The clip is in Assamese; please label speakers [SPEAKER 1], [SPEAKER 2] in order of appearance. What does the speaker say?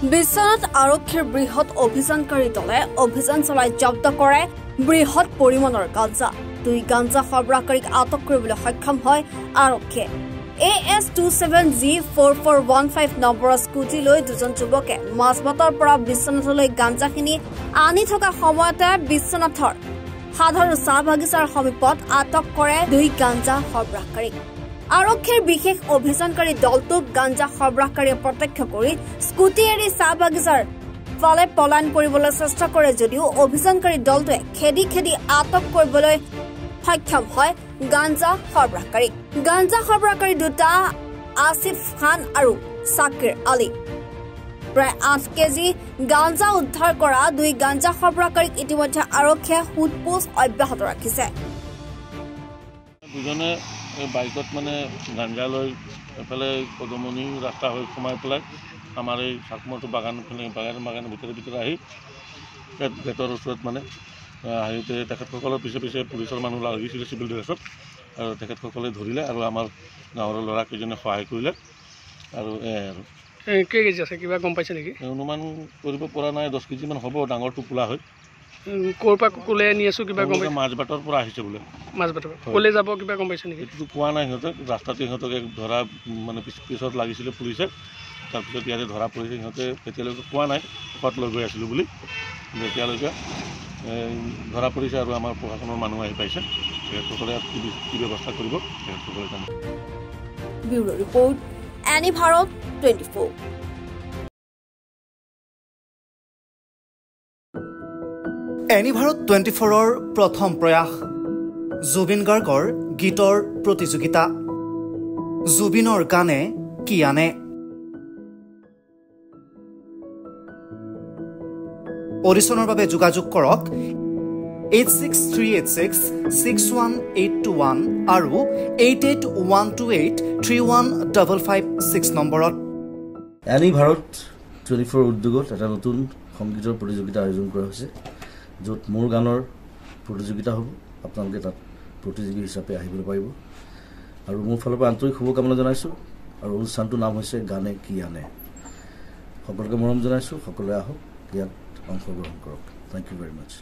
[SPEAKER 1] বিশ্বনাথ আৰক্ষীৰ বৃহৎ অভিযানকাৰী দলে অভিযান চলাই জব্দ কৰে বৃহৎ পৰিমাণৰ গাঞ্জা। 2 গাঞ্জা সৰবৰাহকাৰীক আটক কৰিবলৈ সক্ষম হয় আৰক্ষীয়ে। AS27G4415 নম্বৰৰ স্কুটি লৈ 2জন যুৱকে মাজবাটৰ পৰা বিশ্বনাথলৈ গাঞ্জাখিনি আনি থকা সময়তে বিশ্বনাথৰ সাধাৰণ চাহ বাগিচাৰ সমীপত আটক কৰে 2 গাঞ্জা সৰবৰাহকাৰীক। আৰক্ষীৰ বিশেষ অভিযানকাৰী দলটোক গাঞ্জা সৰবৰাহকাৰীয়ে প্ৰত্যক্ষ কৰি স্কুটি এৰি চাহ বাগিচাৰ ফালে পলায়ন কৰিবলৈ চেষ্টা কৰে যদিও অভিযানকাৰী দলটোৱে খেদি খেদি আটক কৰিবলৈ সক্ষম হয় গাঞ্জা সৰবৰাহকাৰীক। গাঞ্জা সৰবৰাহকাৰী দুটা আসিফ খান আৰু সাকিৰ আলী। প্ৰায় 8 কেজি গাঞ্জা উদ্ধাৰ কৰা 2 গাঞ্জা সৰবৰাহকাৰীক ইতিমধ্যে আৰক্ষীয়ে সোধপোছ অব্যাহত ৰাখিছে।
[SPEAKER 2] দুজনে বাইকত মানে গাঞ্জা লৈ এফালে পদমণি ৰাস্তা হৈ সোমাই পেলাই আমাৰ এই চাকমৰটো বাগানৰ ভিতৰে আহি গেটৰ ওচৰত মানে আহোঁতে তেখেতসকলৰ পিছে পিছে পুলিচৰ মানুহ লাগিছিলে চিভিল ড্ৰেছত, আৰু তেখেতসকলে ধৰিলে আৰু আমাৰ গাঁৱৰ ল'ৰাকেইজনে সহায় কৰিলে। আৰু আৰু
[SPEAKER 3] কেজি আছে কিবা গম পাইছে নেকি?
[SPEAKER 2] অনুমান কৰিব পৰা নাই, 10 কেজিমান হ'ব, ডাঙৰ টোপোলা হয়।
[SPEAKER 3] ক'ৰ পৰা ক'লে আনি আছো কিবা গম পাইছে?
[SPEAKER 2] মাজবাটৰ পৰা আহিছে বোলে।
[SPEAKER 3] মাজবাটৰ ক'লে যাব কিবা গম পাইছে নেকি?
[SPEAKER 2] এইটো কোৱা নাই সিহঁতে, ৰাস্তাতে সিহঁতক ধৰা মানে পিছত লাগিছিলে পুলিচে, তাৰপিছত ইয়াতে ধৰা পৰিছে। সিহঁতে এতিয়ালৈকে কোৱা নাই ক'ত লৈ গৈ আছিলোঁ বুলি, এতিয়ালৈকে ধৰা পৰিছে আৰু আমাৰ প্ৰশাসনৰ মানুহ আহি পাইছে। তেখেতসকলে কি ব্যৱস্থা কৰিব তেখেতসকলে জানে।
[SPEAKER 1] ব্যুৰো ৰিপৰ্ট, এনি ভাৰত 24।
[SPEAKER 4] এনি ভাৰত 24ৰ প্ৰথম প্ৰয়াস জুবিন গাৰ্গৰ গীতৰ প্ৰতিযোগিতা। জুবিনৰ গানে কি আনে। অডিশ্যনৰ বাবে যোগাযোগ কৰক 8638661821 আৰু 8812831556 নম্বৰত।
[SPEAKER 5] এনি ভাৰত 24 উদ্যোগত এটা নতুন সংগীতৰ প্ৰতিযোগিতা আয়োজন কৰা হৈছে, য'ত মোৰ গানৰ প্ৰতিযোগিতা হ'ব। আপোনালোকে তাত প্ৰতিযোগী হিচাপে আহিবলৈ পাৰিব আৰু মোৰ ফালৰ পৰা আন্তৰিক শুভকামনা জনাইছোঁ। আৰু অনুষ্ঠানটোৰ নাম হৈছে গানে কি আনে। সকলোকে মৰম জনাইছোঁ, সকলোৱে আহক, ইয়াত অংশগ্ৰহণ কৰক। Thank you very much.